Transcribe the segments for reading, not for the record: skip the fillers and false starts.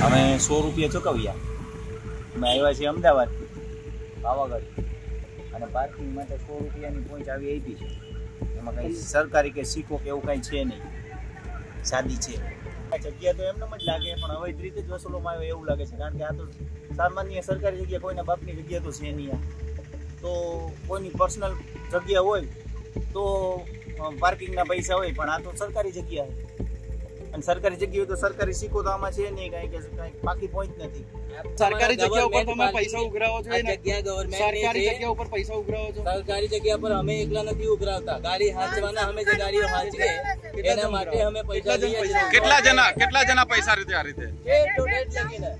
અમે 100 રૂપિયા ચૂકવ્યા। અમે આવ્યા છીએ અમદાવાદથી પાવાગઢ અને પાર્કિંગ માટે 100 રૂપિયાની પોઈન્ટ આવી આપી છે। એમાં કંઈ સરકારી કે સિક્કો કે એવું કંઈ છે નહીં, સાદી છે। જગ્યા તો એમને જ લાગે પણ અવૈધ રીતે જ વસૂલવામાં આવે એવું લાગે છે, કારણ કે આ તો સામાન્ય સરકારી જગ્યા, કોઈના બાપની જગ્યા તો છે નહીં। તો કોઈની પર્સનલ જગ્યા હોય તો પાર્કિંગના પૈસા હોય, પણ આ તો સરકારી જગ્યા છે અને સરકારી જગ્યા તો સરકારી સિક્કો તો આમાં છે નહીં, કાંઈ કે કાંઈ પાકી પોઈન્ટ નથી। સરકારી જગ્યા ઉપર તમે પૈસા ઉઘરાવો છો, જગ્યા ગવર્નમેન્ટ સરકારી જગ્યા ઉપર પૈસા ઉઘરાવો છો। સરકારી જગ્યા પર અમે એકલા નથી ઉઘરાવતા, ગાડી હાંચવાના અમે જે ગાડીઓ હાંચીએ એના માટે અમે પૈસા લઈએ છીએ। કેટલા જણા પૈસા રીતે આ રીતે લગીને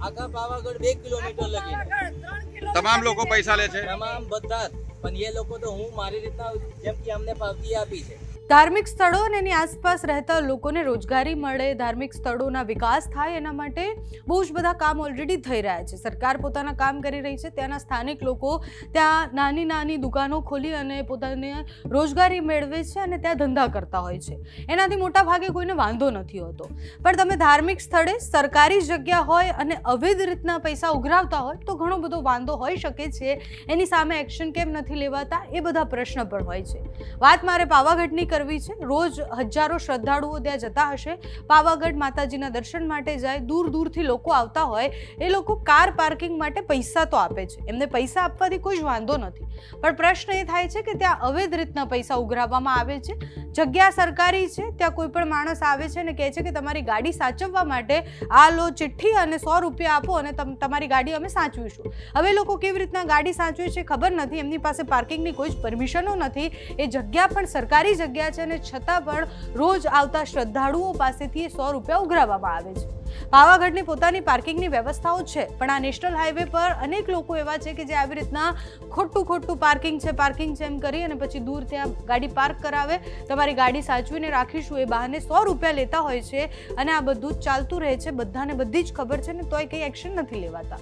આખા પાવાગઢ 2 કિલોમીટર લગીને તમામ લોકો પૈસા લે છે, તમામ બધા। પણ એ લોકો તો હું મારી રીતના જેમ કે અમને પાવતી આપી છે। ધાર્મિક સ્થળો અને એની આસપાસ રહેતા લોકોને રોજગારી મળે, ધાર્મિક સ્થળોના વિકાસ થાય, એના માટે બહુ જ બધા કામ ઓલરેડી થઈ રહ્યા છે। સરકાર પોતાના કામ કરી રહી છે, ત્યાંના સ્થાનિક લોકો ત્યાં નાની નાની દુકાનો ખોલી અને પોતાને રોજગારી મેળવે છે અને ત્યાં ધંધા કરતા હોય છે। એનાથી મોટા ભાગે કોઈને વાંધો નથી હોતો, પણ તમે ધાર્મિક સ્થળે સરકારી જગ્યા હોય અને અવૈધ રીતના પૈસા ઉઘરાવતા હોય તો ઘણો બધો વાંધો હોઈ શકે છે। એની સામે એક્શન કેમ નથી લેવાતા એ બધા પ્રશ્ન પણ હોય છે। વાત મારે પાવાગઢની કરવી છે। રોજ હજારો શ્રદ્ધાળુઓ ત્યાં જતા હશે, પાવાગઢ માતાજીના દર્શન માટે જાય, દૂર દૂરથી લોકો આવતા હોય, એ લોકો કાર પાર્કિંગ માટે પૈસા તો આપે છે, એમને પૈસા આપવાથી કોઈ જ વાંધો નથી, પણ પ્રશ્ન એ થાય છે કે ત્યાં અવૈધ રીતના પૈસા ઉઘરાવવામાં આવે છે। જગ્યા સરકારી છે, ત્યાં કોઈ પણ માણસ આવે છે અને કહે છે કે તમારી ગાડી સાચવવા માટે આ લો ચિઠ્ઠી અને 100 રૂપિયા આપો અને તમારી ગાડી અમે સાચવીશું। હવે લોકો કેવી રીતના ગાડી સાચવે છે ખબર નથી, એમની પાસે પાર્કિંગની કોઈ જ પરમિશનો નથી, એ જગ્યા પણ સરકારી જગ્યા છે અને છતાં પણ રોજ આવતા શ્રદ્ધાળુઓ પાસેથી 100 રૂપિયા ઉઘરાવવામાં આવે છે। પાવાગઢની પોતાની પાર્કિંગની વ્યવસ્થાઓ છે, પણ આ નેશનલ હાઈવે પર અનેક લોકો એવા છે કે જે આવી રીતના ખોટું પાર્કિંગ છે એમ કરી અને પછી દૂર ત્યાં ગાડી પાર્ક કરાવે, તમારી ગાડી સાચવીને રાખીશું એ બહાને 100 રૂપિયા લેતા હોય છે અને આ બધું જ ચાલતું રહે છે। બધાને બધી જ ખબર છે ને તોય કંઈ એક્શન નથી લેવાતા।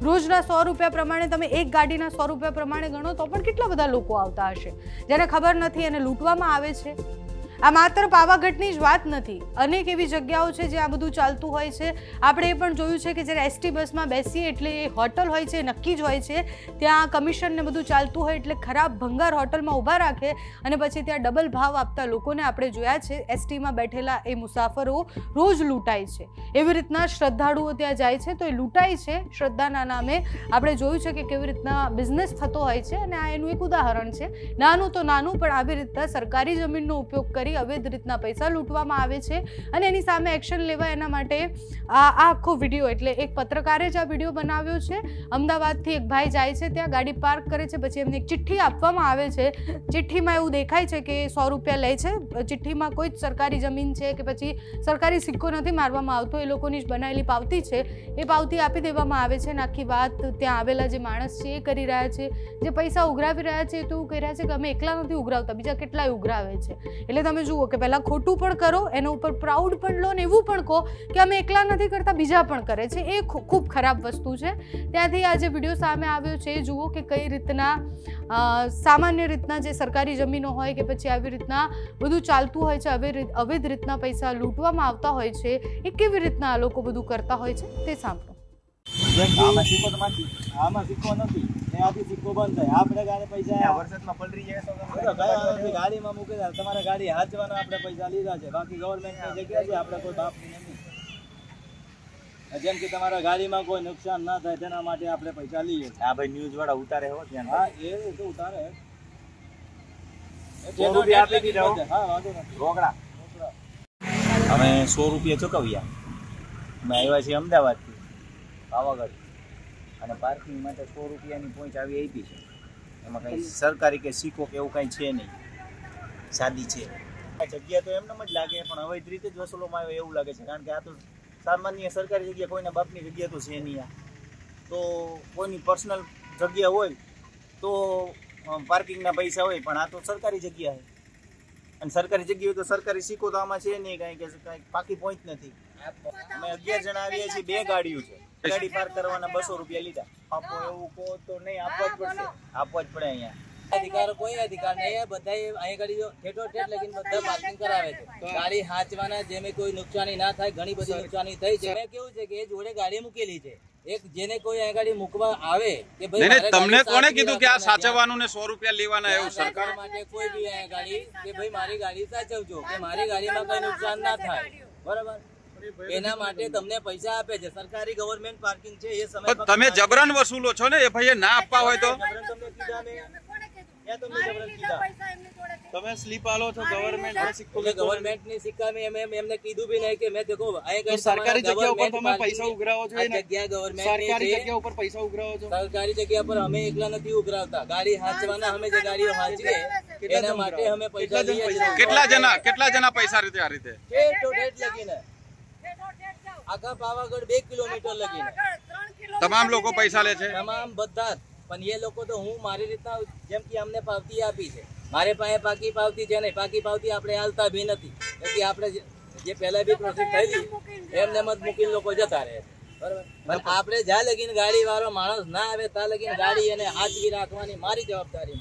રોજના 100 રૂપિયા પ્રમાણે તમે એક ગાડીના 100 રૂપિયા પ્રમાણે ગણો તો પણ કેટલા બધા લોકો આવતા હશે જેને ખબર નથી અને લૂંટવામાં આવે છે। આ માત્ર પાવાગઢની જ વાત નથી, અનેક એવી જગ્યાઓ છે જ્યાં આ બધું ચાલતું હોય છે। આપણે એ પણ જોયું છે કે જ્યારે એસટી બસમાં બેસીએ એટલે એ હોટલ હોય છે, નક્કી જ હોય છે, ત્યાં કમિશન ને બધું ચાલતું હોય એટલે ખરાબ ભંગાર હોટલમાં ઊભા રાખે અને પછી ત્યાં ડબલ ભાવ આપતા લોકોને આપણે જોયા છે। એસટીમાં બેઠેલા એ મુસાફરો રોજ લૂંટાય છે, એવી રીતના શ્રદ્ધાળુઓ ત્યાં જાય છે તો એ લૂંટાય છે શ્રદ્ધાના નામે। આપણે જોયું છે કે કેવી રીતના બિઝનેસ થતો હોય છે અને આ એનું એક ઉદાહરણ છે, નાનું તો નાનું, પણ આવી રીતના સરકારી જમીનનો ઉપયોગ કરી અવૈધ રીતના પૈસા લૂંટવામાં આવે છે અને એની સામે એક્શન લેવા એના માટે આ આખો વિડીયો, એટલે એક પત્રકારે જ આ વિડીયો બનાવ્યો છે। અમદાવાદથી એક ભાઈ જાય છે, ત્યાં ગાડી પાર્ક કરે છે, પછી એમને એક ચિઠ્ઠી આપવામાં આવે છે। ચિઠ્ઠીમાં એવું દેખાય છે કે 100 રૂપિયા લે છે, ચિઠ્ઠીમાં કોઈ જ સરકારી જમીન છે કે પછી સરકારી સિક્કો નથી મારવામાં આવતો, એ લોકોની જ બનાવેલી પાવતી છે, એ પાવતી આપી દેવામાં આવે છે અને આખી વાત ત્યાં આવેલા જે માણસ છે એ કરી રહ્યા છે, જે પૈસા ઉઘરાવી રહ્યા છે તો એવું કહી રહ્યા છે કે અમે એકલા નથી ઉઘરાવતા, બીજા કેટલાય ઉઘરાવે છે। એટલે તમે જુઓ કે પહેલાં ખોટું પણ કરો, એના ઉપર પ્રાઉડ પણ લો ને એવું પણ કહો કે અમે એકલા નથી કરતા, બીજા પણ કરે છે, એ ખૂબ ખરાબ વસ્તુ છે। ત્યાંથી આ જે વિડીયો સામે આવ્યો છે એ જુઓ કે કઈ રીતના સામાન્ય રીતના જે સરકારી જમીનો હોય કે પછી આવી રીતના બધું ચાલતું હોય છે, અવૈધ રીતના પૈસા લૂંટવામાં આવતા હોય છે, એ કેવી રીતના આ લોકો બધું કરતા હોય છે તે સાંભળો। આમાં સિક્કો નથી, ત્યાંથી સિક્કો બંધ થાય, આપણે ગાડી પૈસા વરસાદમાં પલરી જાય તો ગાડીમાં મૂકી દે, તમારે ગાડી હાંચવાના આપણે પૈસા લીધા છે, બાકી ગવર્મેન્ટની જગ્યા છે, આપણે કોઈ બાપની નથી। જેમ કે તમારા ગાડીમાં કોઈ નુકસાન ના થાય તેના માટે આપણે પૈસા લઈએ। આ ભાઈ ન્યૂઝ વાળા ઉતારે હો ત્યાં, હા એ તો ઉતારે, રોકડા અમે 100 રૂપિયા ચૂકવ્યા। અમે આવ્યા છીએ અમદાવાદથી પાવાગઢ અને પાર્કિંગ માટે 100 રૂપિયાની પોઈન્ટ આવી આપી છે। એમાં કંઈ સરકારી કે સિક્કો કે એવું કંઈ છે નહીં, સાદી છે। જગ્યા તો એમને જ લાગે પણ અવૈધ રીતે જ વસૂલવામાં આવે એવું લાગે છે, કારણ કે આ તો સામાન્ય સરકારી જગ્યા, કોઈના બાપની જગ્યા તો છે નહીં। તો કોઈની પર્સનલ જગ્યા હોય તો પાર્કિંગના પૈસા હોય, પણ આ તો સરકારી જગ્યા છે અને સરકારી જગ્યા હોય તો સરકારી સિક્કો તો આમાં છે નહીં, કાંઈ કે કાંઈ પાકી પોઈન્ટ નથી। અમે 11 જણા આવીએ છીએ, 2 ગાડીઓ છે, ગાડી પાર્ક કરવાના 200 રૂપિયા લીધા। આપો એવું કહો તો નહીં, આપવા જ પડશે, આપવા જ પડે। અહીંયા અધિકારો કોઈ અધિકાર નહીં, બધા અહીં ગાડી ઠેઠો ઠેઠ લગીને બધા પાર્કિંગ કરાવે છે. ગાડી હાંચવાના જેમે કોઈ નુકસાની ના થાય, ઘણી બધી નુકસાની થઈ છે. કેવું છે કે એ જોડે ગાડી મૂકેલી છે, એક જેને કોઈ અહીં ગાડી મૂકવા આવે કે ભાઈ તમને કોણે કીધું કે આ સાચવવાનું ને 100 રૂપિયા લેવાના એવું સરકાર માટે કોઈ બી અહીં ગાડી કે ભાઈ મારી ગાડી સાચવજો, કે મારી ગાડીમાં કઈ નુકસાન ના થાય, બરાબર? એના માટે તમને પૈસા આપે છે. સરકારી ગવર્મેન્ટ પાર્કિંગ છે એ સમય તમે જબરન વસૂલો છો ને, એ ભાઈએ ના આપવા હોય તો તમે સ્લીપ આલો છો ગવર્મેન્ટ ની સિક્કા મેં એમને કીધું બી નહીં કે મેં દેખો સરકારી જગ્યા ઉપર તમે પૈસા ઉઘરાવો છો, જગ્યા ગવર્મેન્ટ સરકારી જગ્યા ઉપર પૈસા ઉઘરાવો છો. સરકારી જગ્યા પર અમે એકલા નથી ઉઘરાવતા, ગાડી હાંચવાના અમે જે ગાડીઓ હાંચીએ એના માટે અમે પૈસા લઈએ છીએ. કેટલા જણા પૈસા રીતે આ રીતે ઠેઠ લગીને આખા પાવાગઢ 2 કિલોમીટર લગીને તમામ લોકો પૈસા લે છે, તમામ બધા. પણ એ લોકો તો હું મારી રીતના જેમ કે અમને પાવતી આપી છે, મારે પાસે પાકી પાવતી છે નહીં, પાકી પાવતી આપણે હાલતા બી નથી, એટલે આપણે જે પહેલા બી પ્રોસેસ થયેલી એમને મત મૂકીને લોકો જતા રહે, બરાબર? પણ આપણે જ્યાં લગીને ગાડી વાળો માણસ ના આવે ત્યાં લગીને ગાડી એને હાથવી રાખવાની મારી જવાબદારી.